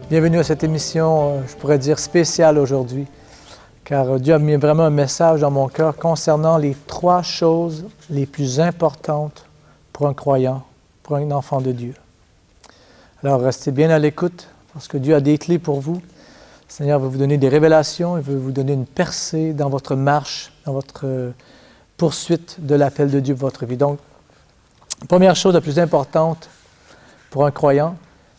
Bienvenue à cette émission, je pourrais dire spéciale aujourd'hui, car Dieu a mis vraiment un message dans mon cœur concernant les 3 choses les plus importantes pour un croyant, pour un enfant de Dieu. Alors restez bien à l'écoute, parce que Dieu a des clés pour vous. Le Seigneur veut vous donner des révélations, il veut vous donner une percée dans votre marche, dans votre poursuite de l'appel de Dieu pour votre vie. Donc, la première chose la plus importante pour un croyant,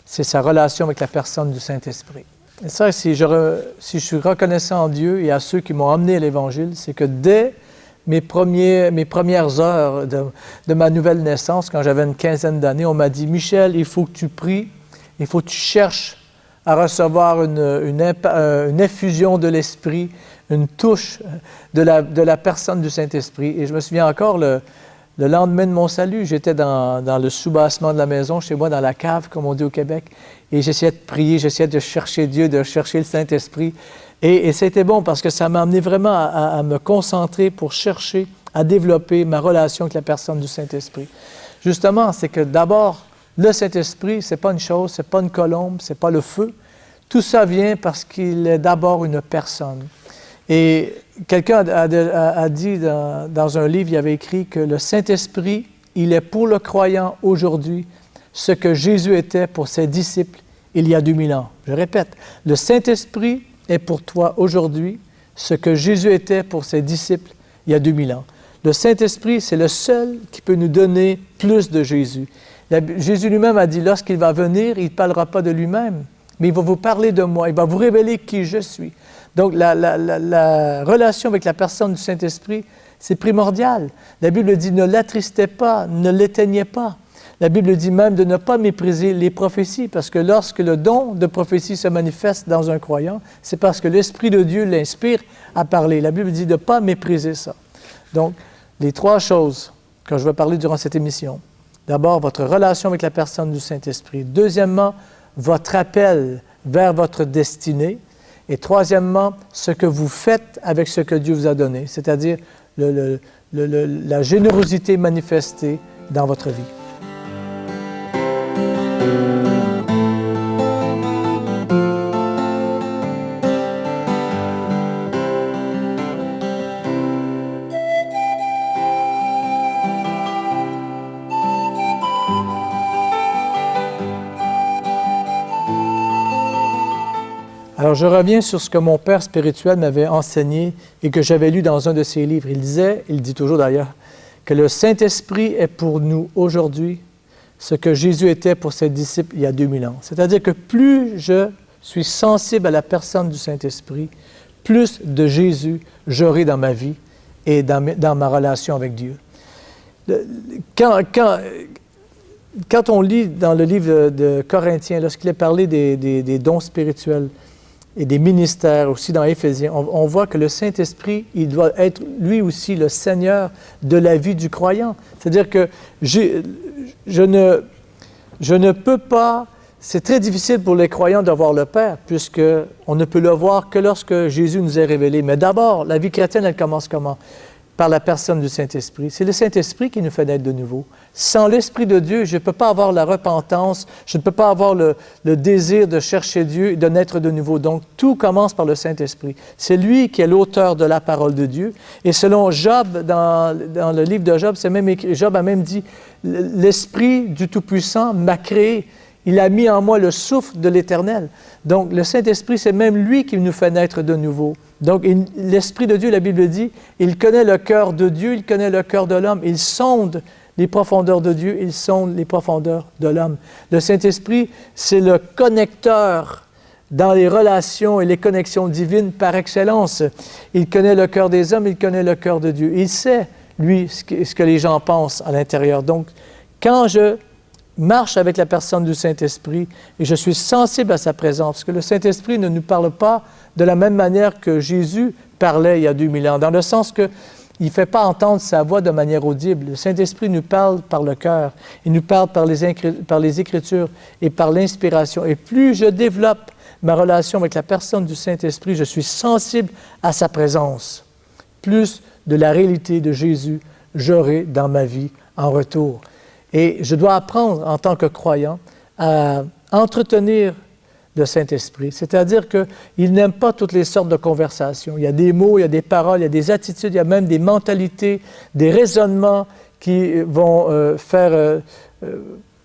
c'est sa relation avec la personne du Saint-Esprit. Et ça, si je suis reconnaissant en Dieu et à ceux qui m'ont emmené à l'Évangile, c'est que dès mes premières heures de ma nouvelle naissance, quand j'avais une quinzaine d'années, on m'a dit « Michel, il faut que tu pries, il faut que tu cherches à recevoir une effusion de l'Esprit, une touche de la personne du Saint-Esprit. » Et je me souviens encore, le lendemain de mon salut, j'étais dans le soubassement de la maison, chez moi, dans la cave, comme on dit au Québec, et j'essayais de prier, j'essayais de chercher Dieu, de chercher le Saint-Esprit. Et c'était bon parce que ça m'a amené vraiment à me concentrer pour chercher à développer ma relation avec la personne du Saint-Esprit. Justement, c'est que d'abord, le Saint-Esprit, ce n'est pas une chose, ce n'est pas une colombe, ce n'est pas le feu. Tout ça vient parce qu'il est d'abord une personne. Et quelqu'un a dit dans un livre, il avait écrit que le Saint-Esprit, il est pour le croyant aujourd'hui ce que Jésus était pour ses disciples il y a 2000 ans. Je répète, le Saint-Esprit est pour toi aujourd'hui ce que Jésus était pour ses disciples il y a 2000 ans. Le Saint-Esprit, c'est le seul qui peut nous donner plus de Jésus. Jésus lui-même a dit, lorsqu'il va venir, il ne parlera pas de lui-même, mais il va vous parler de moi, il va vous révéler qui je suis. Donc, la relation avec la personne du Saint-Esprit, c'est primordial. La Bible dit, ne l'attristez pas, ne l'éteignez pas. La Bible dit même de ne pas mépriser les prophéties, parce que lorsque le don de prophétie se manifeste dans un croyant, c'est parce que l'Esprit de Dieu l'inspire à parler. La Bible dit de ne pas mépriser ça. Donc, les 3 choses que je vais parler durant cette émission. D'abord, votre relation avec la personne du Saint-Esprit. Deuxièmement, votre appel vers votre destinée. Et troisièmement, ce que vous faites avec ce que Dieu vous a donné, c'est-à-dire la générosité manifestée dans votre vie. Alors, je reviens sur ce que mon père spirituel m'avait enseigné et que j'avais lu dans un de ses livres. Il dit toujours d'ailleurs, que le Saint-Esprit est pour nous aujourd'hui ce que Jésus était pour ses disciples il y a 2000 ans. C'est-à-dire que plus je suis sensible à la personne du Saint-Esprit, plus de Jésus j'aurai dans ma vie et dans ma relation avec Dieu. Quand on lit dans le livre de Corinthiens, lorsqu'il est parlé des dons spirituels, et des ministères aussi dans Éphésiens, on voit que le Saint-Esprit, il doit être lui aussi le Seigneur de la vie du croyant. C'est-à-dire que je ne peux pas, c'est très difficile pour les croyants de voir le Père, puisqu'on ne peut le voir que lorsque Jésus nous est révélé. Mais d'abord, la vie chrétienne, elle commence comment? Par la personne du Saint-Esprit. C'est le Saint-Esprit qui nous fait naître de nouveau. Sans l'Esprit de Dieu, je ne peux pas avoir la repentance, je ne peux pas avoir le désir de chercher Dieu et de naître de nouveau. Donc, tout commence par le Saint-Esprit. C'est lui qui est l'auteur de la parole de Dieu. Et selon Job, dans le livre de Job, Job a même dit « L'Esprit du Tout-Puissant m'a créé. Il a mis en moi le souffle de l'Éternel. » Donc, le Saint-Esprit, c'est même lui qui nous fait naître de nouveau. Donc, l'Esprit de Dieu, la Bible dit, il connaît le cœur de Dieu, il connaît le cœur de l'homme, il sonde les profondeurs de Dieu, il sonde les profondeurs de l'homme. Le Saint-Esprit, c'est le connecteur dans les relations et les connexions divines par excellence. Il connaît le cœur des hommes, il connaît le cœur de Dieu. Il sait, lui, ce que les gens pensent à l'intérieur. Donc, quand je marche avec la personne du Saint-Esprit et je suis sensible à sa présence, parce que le Saint-Esprit ne nous parle pas de la même manière que Jésus parlait il y a 2000 ans, dans le sens qu'il ne fait pas entendre sa voix de manière audible. Le Saint-Esprit nous parle par le cœur, il nous parle par les Écritures et par l'inspiration. Et plus je développe ma relation avec la personne du Saint-Esprit, je suis sensible à sa présence. Plus de la réalité de Jésus j'aurai dans ma vie en retour. Et je dois apprendre en tant que croyant à entretenir le Saint-Esprit. C'est-à-dire qu'il n'aime pas toutes les sortes de conversations. Il y a des mots, il y a des paroles, il y a des attitudes, il y a même des mentalités, des raisonnements qui vont faire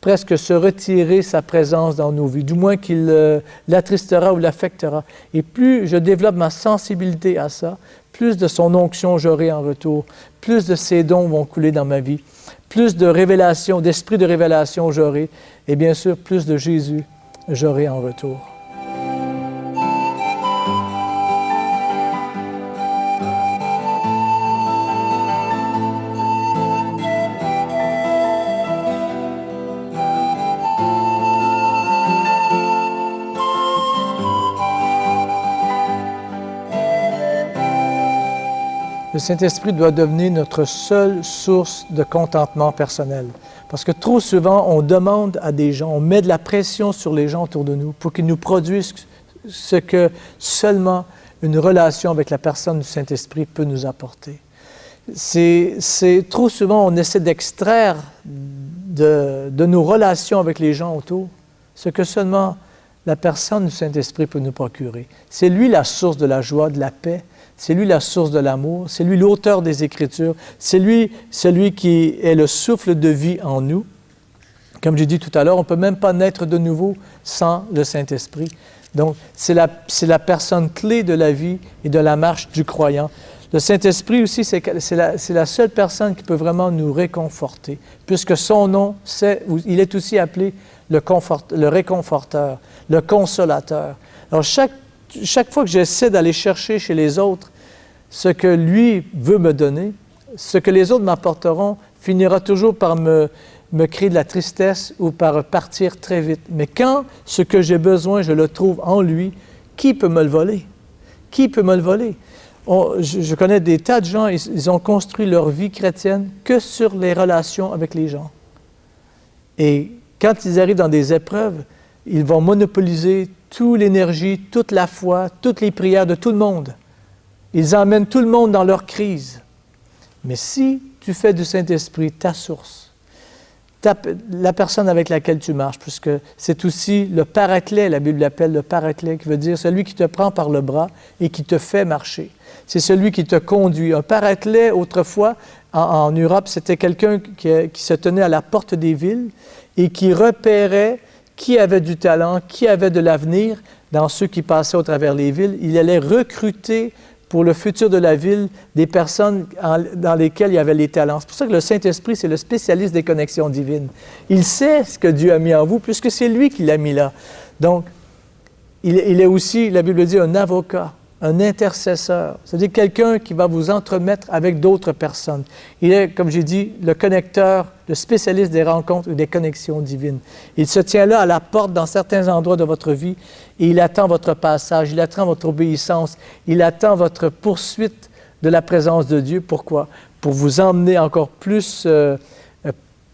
presque se retirer sa présence dans nos vies, du moins qu'il l'attristera ou l'affectera. Et plus je développe ma sensibilité à ça, plus de son onction j'aurai en retour, plus de ses dons vont couler dans ma vie, plus de révélation, d'esprit de révélation j'aurai, et bien sûr, plus de Jésus j'aurai en retour. Le Saint-Esprit doit devenir notre seule source de contentement personnel. Parce que trop souvent, on demande à des gens, on met de la pression sur les gens autour de nous pour qu'ils nous produisent ce que seulement une relation avec la personne du Saint-Esprit peut nous apporter. Trop souvent, on essaie d'extraire de nos relations avec les gens autour ce que seulement la personne du Saint-Esprit peut nous procurer. C'est lui la source de la joie, de la paix. C'est lui la source de l'amour, c'est lui l'auteur des Écritures, c'est lui celui qui est le souffle de vie en nous. Comme j'ai dit tout à l'heure, on ne peut même pas naître de nouveau sans le Saint-Esprit. Donc, c'est la personne clé de la vie et de la marche du croyant. Le Saint-Esprit aussi, c'est la seule personne qui peut vraiment nous réconforter, puisque son nom, il est aussi appelé le réconforteur, le consolateur. Alors, chaque fois que j'essaie d'aller chercher chez les autres ce que lui veut me donner, ce que les autres m'apporteront finira toujours par me créer de la tristesse ou par partir très vite. Mais quand ce que j'ai besoin, je le trouve en lui, qui peut me le voler? Qui peut me le voler? Je connais des tas de gens, ils ont construit leur vie chrétienne que sur les relations avec les gens. Et quand ils arrivent dans des épreuves, ils vont monopoliser toute l'énergie, toute la foi, toutes les prières de tout le monde. Ils emmènent tout le monde dans leur crise. Mais si tu fais du Saint-Esprit ta source, la personne avec laquelle tu marches, puisque c'est aussi le paraclet, la Bible l'appelle le paraclet, qui veut dire celui qui te prend par le bras et qui te fait marcher. C'est celui qui te conduit. Un paraclet, autrefois, en Europe, c'était quelqu'un qui se tenait à la porte des villes et qui repérait qui avait du talent, qui avait de l'avenir dans ceux qui passaient au travers les villes. Il allait recruter pour le futur de la ville des personnes dans lesquelles il y avait les talents. C'est pour ça que le Saint-Esprit, c'est le spécialiste des connexions divines. Il sait ce que Dieu a mis en vous, puisque c'est lui qui l'a mis là. Donc, il est aussi, la Bible dit, un avocat, un intercesseur, c'est-à-dire quelqu'un qui va vous entremettre avec d'autres personnes. Il est, comme j'ai dit, le connecteur, le spécialiste des rencontres et des connexions divines. Il se tient là à la porte dans certains endroits de votre vie et il attend votre passage, il attend votre obéissance, il attend votre poursuite de la présence de Dieu. Pourquoi? Pour vous emmener encore plus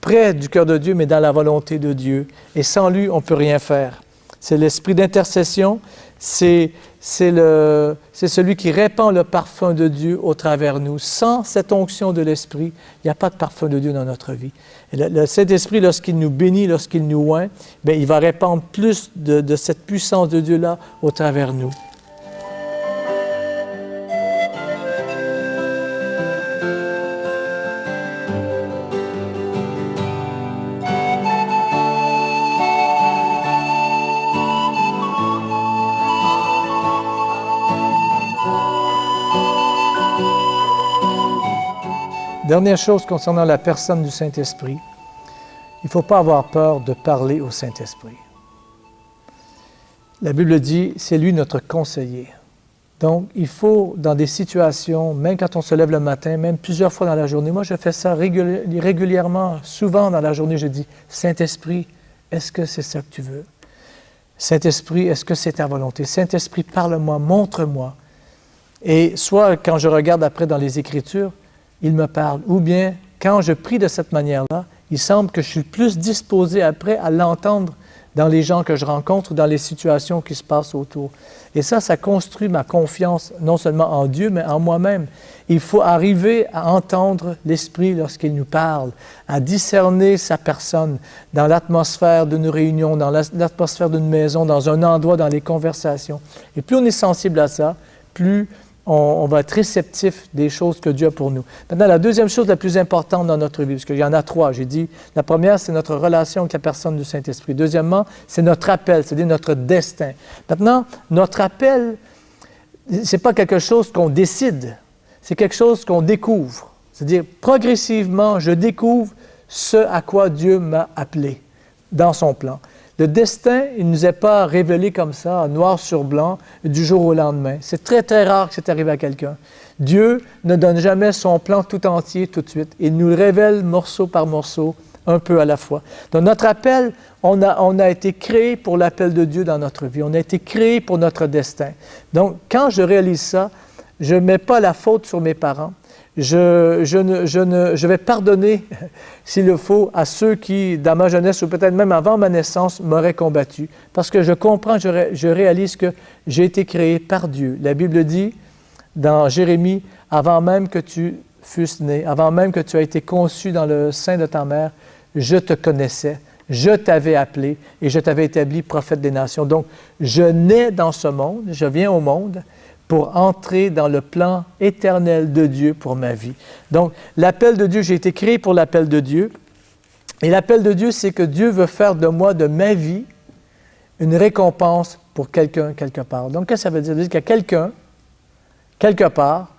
près du cœur de Dieu, mais dans la volonté de Dieu. Et sans lui, on ne peut rien faire. C'est l'esprit d'intercession, c'est celui qui répand le parfum de Dieu au travers nous. Sans cette onction de l'Esprit, il n'y a pas de parfum de Dieu dans notre vie. Et le Saint-Esprit, lorsqu'il nous bénit, lorsqu'il nous oint, bien, il va répandre plus de cette puissance de Dieu-là au travers nous. Dernière chose concernant la personne du Saint-Esprit, il ne faut pas avoir peur de parler au Saint-Esprit. La Bible dit, c'est lui notre conseiller. Donc, il faut, dans des situations, même quand on se lève le matin, même plusieurs fois dans la journée, moi je fais ça régulièrement, souvent dans la journée, je dis, Saint-Esprit, est-ce que c'est ça que tu veux? Saint-Esprit, est-ce que c'est ta volonté? Saint-Esprit, parle-moi, montre-moi. Et soit quand je regarde après dans les Écritures, il me parle. Ou bien, quand je prie de cette manière-là, il semble que je suis plus disposé après à l'entendre dans les gens que je rencontre ou dans les situations qui se passent autour. Et ça construit ma confiance non seulement en Dieu, mais en moi-même. Il faut arriver à entendre l'Esprit lorsqu'il nous parle, à discerner sa personne dans l'atmosphère d'une réunion, dans l'atmosphère d'une maison, dans un endroit, dans les conversations. Et plus on est sensible à ça, plus on va être réceptif des choses que Dieu a pour nous. Maintenant, la deuxième chose la plus importante dans notre vie, parce qu'il y en a trois, j'ai dit, la première, c'est notre relation avec la personne du Saint-Esprit. Deuxièmement, c'est notre appel, c'est-à-dire notre destin. Maintenant, notre appel, ce n'est pas quelque chose qu'on décide, c'est quelque chose qu'on découvre. C'est-à-dire, progressivement, je découvre ce à quoi Dieu m'a appelé dans son plan. Le destin, il ne nous est pas révélé comme ça, noir sur blanc, du jour au lendemain. C'est très, très rare que c'est arrivé à quelqu'un. Dieu ne donne jamais son plan tout entier tout de suite. Il nous le révèle morceau par morceau, un peu à la fois. Donc notre appel, on a été créé pour l'appel de Dieu dans notre vie. On a été créé pour notre destin. Donc quand je réalise ça, je ne mets pas la faute sur mes parents. Je vais pardonner, s'il le faut, à ceux qui, dans ma jeunesse ou peut-être même avant ma naissance, m'auraient combattu. Parce que je comprends, je réalise que j'ai été créé par Dieu. La Bible dit, dans Jérémie, « Avant même que tu fusses né, avant même que tu aies été conçu dans le sein de ta mère, je te connaissais, je t'avais appelé et je t'avais établi prophète des nations. » Donc, je nais dans ce monde, je viens au monde, pour entrer dans le plan éternel de Dieu pour ma vie. Donc, l'appel de Dieu, j'ai été créé pour l'appel de Dieu. Et l'appel de Dieu, c'est que Dieu veut faire de moi, de ma vie, une récompense pour quelqu'un, quelque part. Donc, qu'est-ce que ça veut dire? Ça veut dire qu'il y a quelqu'un, quelque part,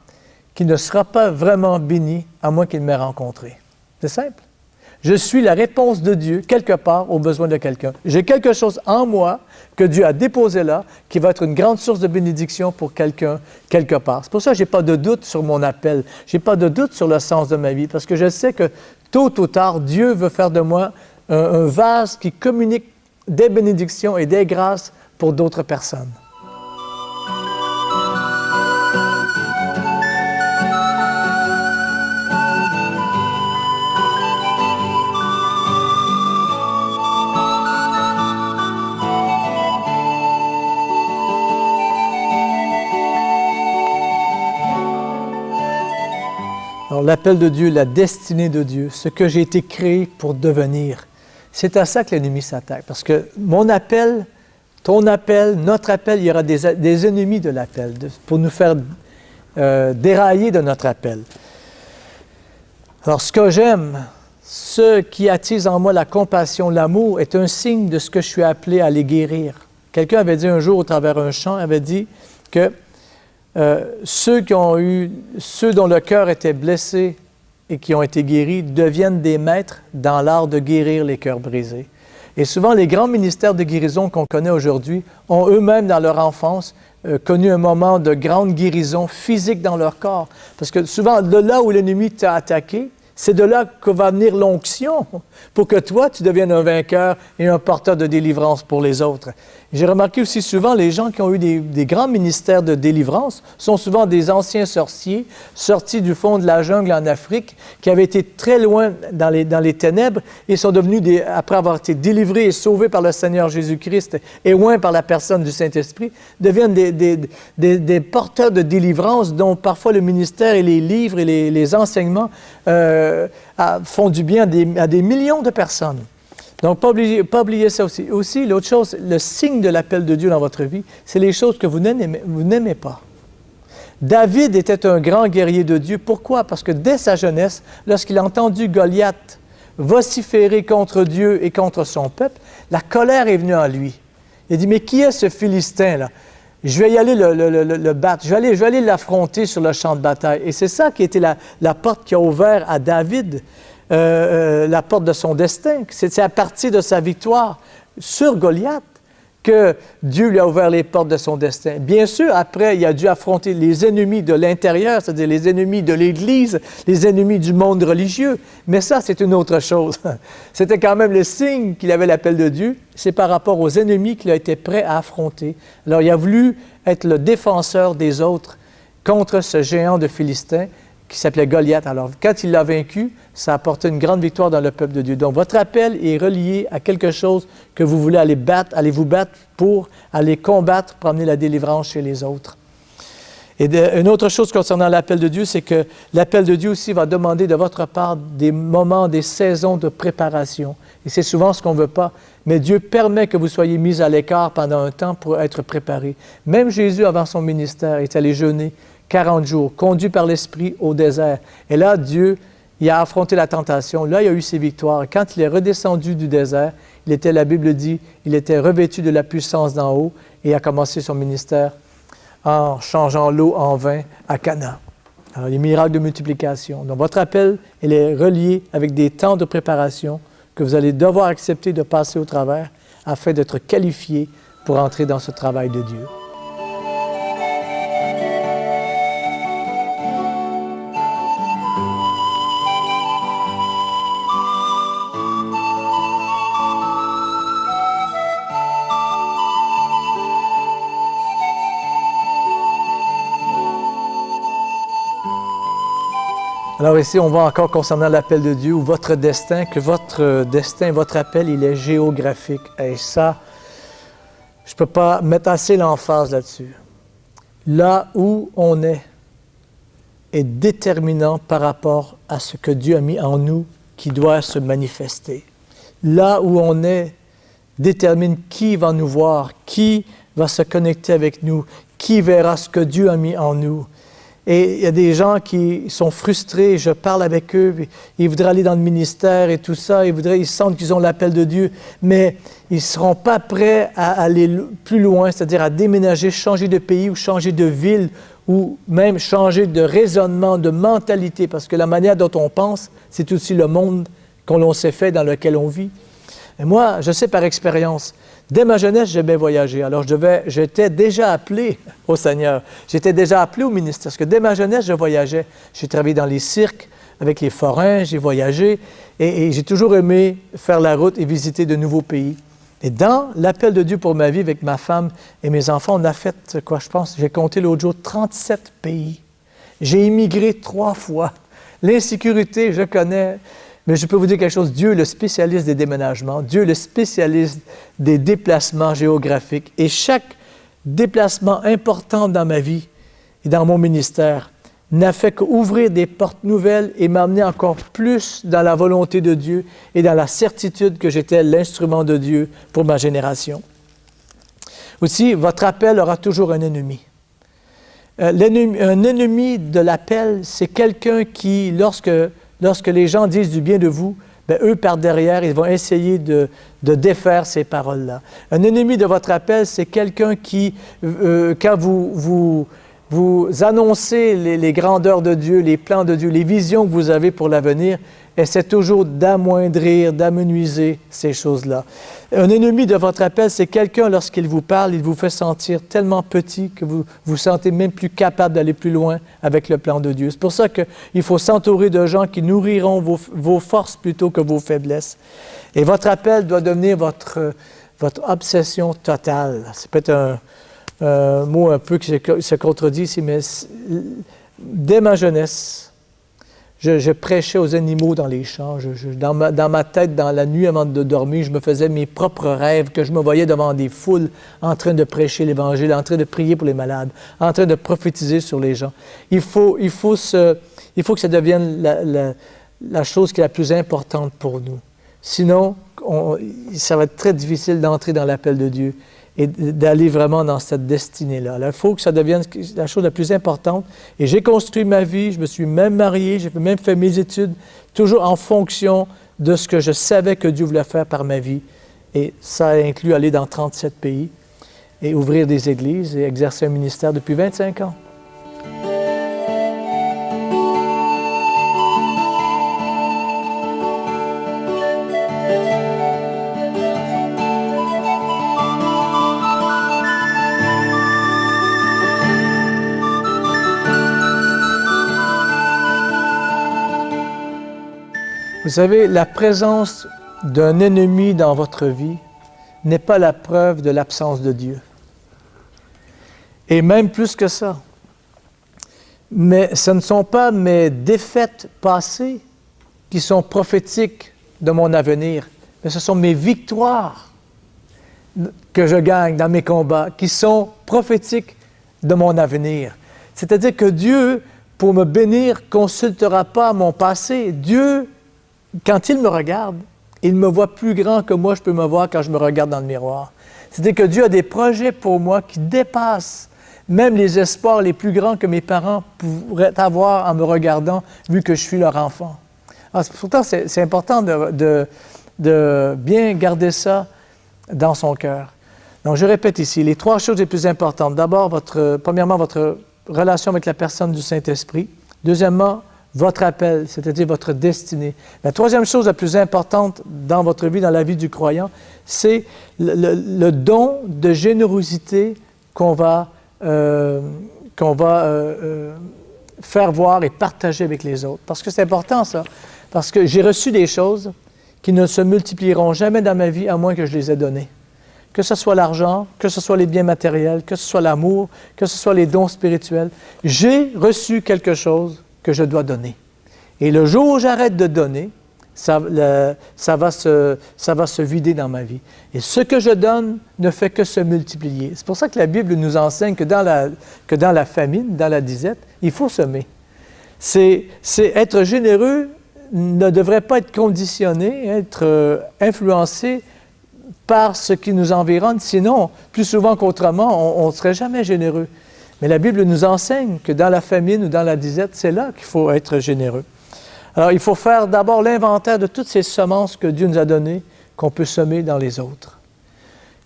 qui ne sera pas vraiment béni à moins qu'il m'ait rencontré. C'est simple. Je suis la réponse de Dieu, quelque part, aux besoins de quelqu'un. J'ai quelque chose en moi que Dieu a déposé là, qui va être une grande source de bénédiction pour quelqu'un, quelque part. C'est pour ça que je n'ai pas de doute sur mon appel. Je n'ai pas de doute sur le sens de ma vie, parce que je sais que tôt ou tard, Dieu veut faire de moi un vase qui communique des bénédictions et des grâces pour d'autres personnes. Alors, l'appel de Dieu, la destinée de Dieu, ce que j'ai été créé pour devenir, c'est à ça que l'ennemi s'attaque. Parce que mon appel, ton appel, notre appel, il y aura des ennemis de l'appel pour nous faire dérailler de notre appel. Alors, ce que j'aime, ce qui attise en moi la compassion, l'amour, est un signe de ce que je suis appelé à les guérir. Quelqu'un avait dit un jour au travers un chant, avait dit que ceux dont le cœur était blessé et qui ont été guéris deviennent des maîtres dans l'art de guérir les cœurs brisés. Et souvent, les grands ministères de guérison qu'on connaît aujourd'hui ont eux-mêmes, dans leur enfance, connu un moment de grande guérison physique dans leur corps. Parce que souvent, de là où l'ennemi t'a attaqué, c'est de là que va venir l'onction pour que toi, tu deviennes un vainqueur et un porteur de délivrance pour les autres. J'ai remarqué aussi souvent, les gens qui ont eu des grands ministères de délivrance sont souvent des anciens sorciers sortis du fond de la jungle en Afrique, qui avaient été très loin dans les ténèbres et sont devenus, après avoir été délivrés et sauvés par le Seigneur Jésus-Christ et oints par la personne du Saint-Esprit, deviennent des porteurs de délivrance dont parfois le ministère et les livres et les enseignements font du bien à des millions de personnes. Donc, pas oublier ça aussi. Aussi, l'autre chose, le signe de l'appel de Dieu dans votre vie, c'est les choses que vous n'aimez pas. David était un grand guerrier de Dieu. Pourquoi? Parce que dès sa jeunesse, lorsqu'il a entendu Goliath vociférer contre Dieu et contre son peuple, la colère est venue en lui. Il a dit, mais qui est ce Philistin-là? Je vais y aller le battre. Je vais aller l'affronter sur le champ de bataille. Et c'est ça qui était la porte qui a ouvert à David la porte de son destin. C'est à partir de sa victoire sur Goliath que Dieu lui a ouvert les portes de son destin. Bien sûr, après, il a dû affronter les ennemis de l'intérieur, c'est-à-dire les ennemis de l'Église, les ennemis du monde religieux. Mais ça, c'est une autre chose. C'était quand même le signe qu'il avait l'appel de Dieu. C'est par rapport aux ennemis qu'il a été prêt à affronter. Alors, il a voulu être le défenseur des autres contre ce géant de Philistin qui s'appelait Goliath. Alors, quand il l'a vaincu, ça a apporté une grande victoire dans le peuple de Dieu. Donc, votre appel est relié à quelque chose que vous voulez aller vous battre pour aller combattre, pour amener la délivrance chez les autres. Et une autre chose concernant l'appel de Dieu, c'est que l'appel de Dieu aussi va demander de votre part des moments, des saisons de préparation. Et c'est souvent ce qu'on ne veut pas. Mais Dieu permet que vous soyez mis à l'écart pendant un temps pour être préparé. Même Jésus, avant son ministère, est allé jeûner 40 jours, conduit par l'Esprit au désert. Et là, Dieu, il a affronté la tentation. Là, il a eu ses victoires. Quand il est redescendu du désert, la Bible dit, il était revêtu de la puissance d'en haut et a commencé son ministère en changeant l'eau en vin à Cana. Alors, les miracles de multiplication. Donc, votre appel, il est relié avec des temps de préparation que vous allez devoir accepter de passer au travers afin d'être qualifié pour entrer dans ce travail de Dieu. Alors ici, on voit encore concernant l'appel de Dieu ou votre destin, que votre destin, votre appel, il est géographique. Et ça, je ne peux pas mettre assez l'emphase là-dessus. Là où on est déterminant par rapport à ce que Dieu a mis en nous qui doit se manifester. Là où on est détermine qui va nous voir, qui va se connecter avec nous, qui verra ce que Dieu a mis en nous. Et il y a des gens qui sont frustrés, je parle avec eux, ils voudraient aller dans le ministère et tout ça, ils sentent qu'ils ont l'appel de Dieu, mais ils ne seront pas prêts à aller plus loin, c'est-à-dire à déménager, changer de pays ou changer de ville ou même changer de raisonnement, de mentalité, parce que la manière dont on pense, c'est aussi le monde qu'on s'est fait dans lequel on vit. Et moi, je sais par expérience, dès ma jeunesse, j'aimais voyager. Alors, j'étais déjà appelé au Seigneur. J'étais déjà appelé au ministère. Parce que dès ma jeunesse, je voyageais. J'ai travaillé dans les cirques avec les forains, j'ai voyagé. Et j'ai toujours aimé faire la route et visiter de nouveaux pays. Et dans l'appel de Dieu pour ma vie avec ma femme et mes enfants, on a fait, j'ai compté l'autre jour, 37 pays. J'ai immigré 3 fois. L'insécurité, je connais. Mais je peux vous dire quelque chose, Dieu est le spécialiste des déménagements, Dieu est le spécialiste des déplacements géographiques. Et chaque déplacement important dans ma vie et dans mon ministère n'a fait qu'ouvrir des portes nouvelles et m'amener encore plus dans la volonté de Dieu et dans la certitude que j'étais l'instrument de Dieu pour ma génération. Aussi, votre appel aura toujours un ennemi. Un ennemi de l'appel, c'est quelqu'un qui, lorsque les gens disent du bien de vous, bien, eux, par derrière, ils vont essayer de défaire ces paroles-là. Un ennemi de votre appel, c'est quelqu'un qui, quand vous annoncez les grandeurs de Dieu, les plans de Dieu, les visions que vous avez pour l'avenir, essaie toujours d'amoindrir, d'amenuiser ces choses-là. Un ennemi de votre appel, c'est quelqu'un, lorsqu'il vous parle, il vous fait sentir tellement petit que vous vous sentez même plus capable d'aller plus loin avec le plan de Dieu. C'est pour ça qu'il faut s'entourer de gens qui nourriront vos forces plutôt que vos faiblesses. Et votre appel doit devenir votre obsession totale. C'est peut-être un mot un peu qui se contredit ici, mais dès ma jeunesse, je prêchais aux animaux dans les champs. Dans ma tête, dans la nuit avant de dormir, je me faisais mes propres rêves, que je me voyais devant des foules en train de prêcher l'Évangile, en train de prier pour les malades, en train de prophétiser sur les gens. Il faut que ça devienne la chose qui est la plus importante pour nous. Sinon, ça va être très difficile d'entrer dans l'appel de Dieu et d'aller vraiment dans cette destinée-là. Alors, il faut que ça devienne la chose la plus importante. Et j'ai construit ma vie, je me suis même marié, j'ai même fait mes études, toujours en fonction de ce que je savais que Dieu voulait faire par ma vie. Et ça inclut aller dans 37 pays et ouvrir des églises et exercer un ministère depuis 25 ans. Vous savez, la présence d'un ennemi dans votre vie n'est pas la preuve de l'absence de Dieu. Et même plus que ça, Mais ce ne sont pas mes défaites passées qui sont prophétiques de mon avenir, mais ce sont mes victoires que je gagne dans mes combats qui sont prophétiques de mon avenir. C'est-à-dire que Dieu, pour me bénir, ne consultera pas mon passé. Dieu, quand il me regarde, il me voit plus grand que moi je peux me voir quand je me regarde dans le miroir. C'est-à-dire que Dieu a des projets pour moi qui dépassent même les espoirs les plus grands que mes parents pourraient avoir en me regardant, vu que je suis leur enfant. Alors, pourtant, c'est important de bien garder ça dans son cœur. Donc, je répète ici, les 3 choses les plus importantes. D'abord, premièrement, votre relation avec la personne du Saint-Esprit. Deuxièmement, votre appel, c'est-à-dire votre destinée. La 3e chose la plus importante dans votre vie, dans la vie du croyant, c'est le don de générosité qu'on va faire voir et partager avec les autres. Parce que c'est important, ça. Parce que j'ai reçu des choses qui ne se multiplieront jamais dans ma vie à moins que je les ai données. Que ce soit l'argent, que ce soit les biens matériels, que ce soit l'amour, que ce soit les dons spirituels. J'ai reçu quelque chose que je dois donner. Et le jour où j'arrête de donner, ça va se vider dans ma vie. Et ce que je donne ne fait que se multiplier. C'est pour ça que la Bible nous enseigne que dans la famine, dans la disette, il faut semer. Être généreux ne devrait pas être conditionné, être influencé par ce qui nous environne. Sinon, plus souvent qu'autrement, on ne serait jamais généreux. Mais la Bible nous enseigne que dans la famine ou dans la disette, c'est là qu'il faut être généreux. Alors, il faut faire d'abord l'inventaire de toutes ces semences que Dieu nous a données, qu'on peut semer dans les autres.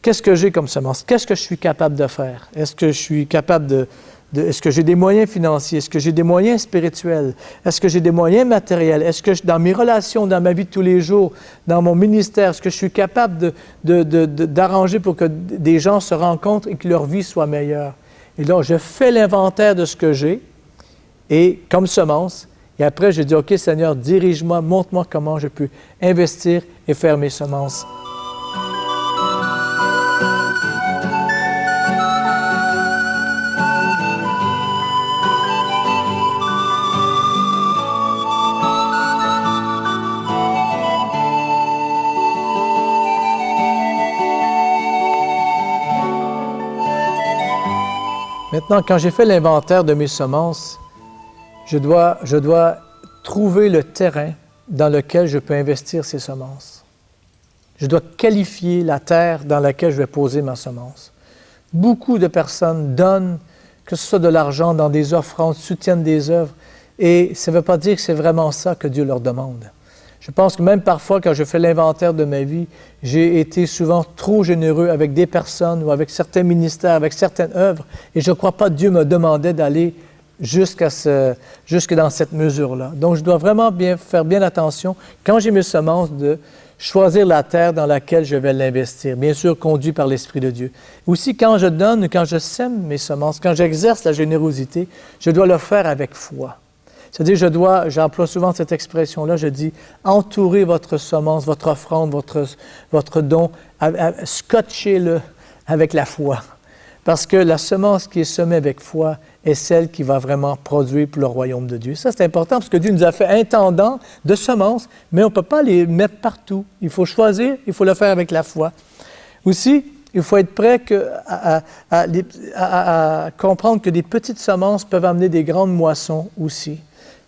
Qu'est-ce que j'ai comme semence? Qu'est-ce que je suis capable de faire? Est-ce que je suis capable est-ce que j'ai des moyens financiers? Est-ce que j'ai des moyens spirituels? Est-ce que j'ai des moyens matériels? Est-ce que dans mes relations, dans ma vie de tous les jours, dans mon ministère, est-ce que je suis capable d'arranger pour que des gens se rencontrent et que leur vie soit meilleure? Et donc, je fais l'inventaire de ce que j'ai, et comme semence, et après, je dis, OK, Seigneur, dirige-moi, montre-moi comment je peux investir et faire mes semences. Maintenant, quand j'ai fait l'inventaire de mes semences, je dois trouver le terrain dans lequel je peux investir ces semences. Je dois qualifier la terre dans laquelle je vais poser ma semence. Beaucoup de personnes donnent, que ce soit de l'argent, dans des offrandes, soutiennent des œuvres, et ça ne veut pas dire que c'est vraiment ça que Dieu leur demande. Je pense que même parfois, quand je fais l'inventaire de ma vie, j'ai été souvent trop généreux avec des personnes ou avec certains ministères, avec certaines œuvres, et je ne crois pas que Dieu me demandait d'aller jusque dans cette mesure-là. Donc, je dois vraiment faire bien attention, quand j'ai mes semences, de choisir la terre dans laquelle je vais l'investir, bien sûr conduit par l'Esprit de Dieu. Aussi, quand je donne, quand je sème mes semences, quand j'exerce la générosité, je dois le faire avec foi. C'est-à-dire, j'emploie souvent cette expression-là, je dis, entourez votre semence, votre offrande, votre don, scotchez-le avec la foi. Parce que la semence qui est semée avec foi est celle qui va vraiment produire pour le royaume de Dieu. Ça, c'est important parce que Dieu nous a fait intendants de semences, mais on ne peut pas les mettre partout. Il faut choisir, il faut le faire avec la foi. Aussi, il faut être prêt à comprendre que des petites semences peuvent amener des grandes moissons aussi.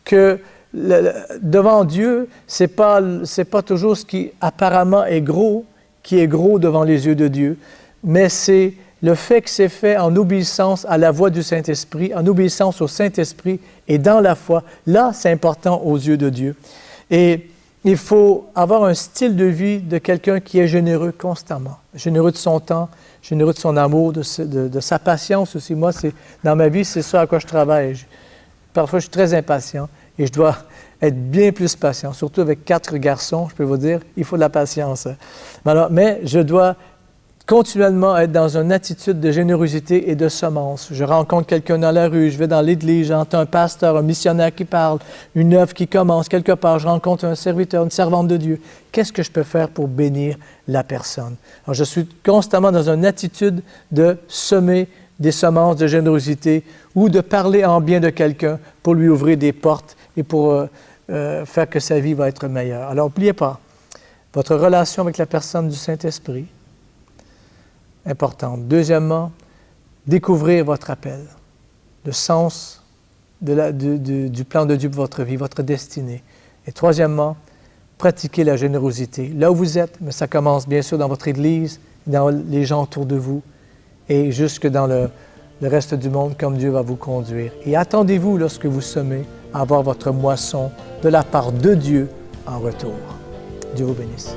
Que devant Dieu, c'est pas toujours ce qui apparemment est gros, qui est gros devant les yeux de Dieu, mais c'est le fait que c'est fait en obéissance à la voix du Saint-Esprit, en obéissance au Saint-Esprit et dans la foi, là, c'est important aux yeux de Dieu. Et il faut avoir un style de vie de quelqu'un qui est généreux constamment, généreux de son temps, généreux de son amour, de sa patience aussi. Moi, dans ma vie, c'est ça à quoi je travaille. Parfois, je suis très impatient et je dois être bien plus patient, surtout avec 4 garçons, je peux vous dire, il faut de la patience. Alors, mais je dois continuellement être dans une attitude de générosité et de semence. Je rencontre quelqu'un dans la rue, je vais dans l'église, j'entends un pasteur, un missionnaire qui parle, une œuvre qui commence quelque part, je rencontre un serviteur, une servante de Dieu. Qu'est-ce que je peux faire pour bénir la personne? Alors, je suis constamment dans une attitude de semer des semences de générosité ou de parler en bien de quelqu'un pour lui ouvrir des portes et pour faire que sa vie va être meilleure. Alors, n'oubliez pas, votre relation avec la personne du Saint-Esprit, importante. Deuxièmement, découvrir votre appel, le sens du plan de Dieu pour votre vie, votre destinée. Et troisièmement, pratiquer la générosité. Là où vous êtes, mais ça commence bien sûr dans votre Église, dans les gens autour de vous et jusque dans le reste du monde, comme Dieu va vous conduire. Et attendez-vous, lorsque vous semez, à avoir votre moisson de la part de Dieu en retour. Dieu vous bénisse.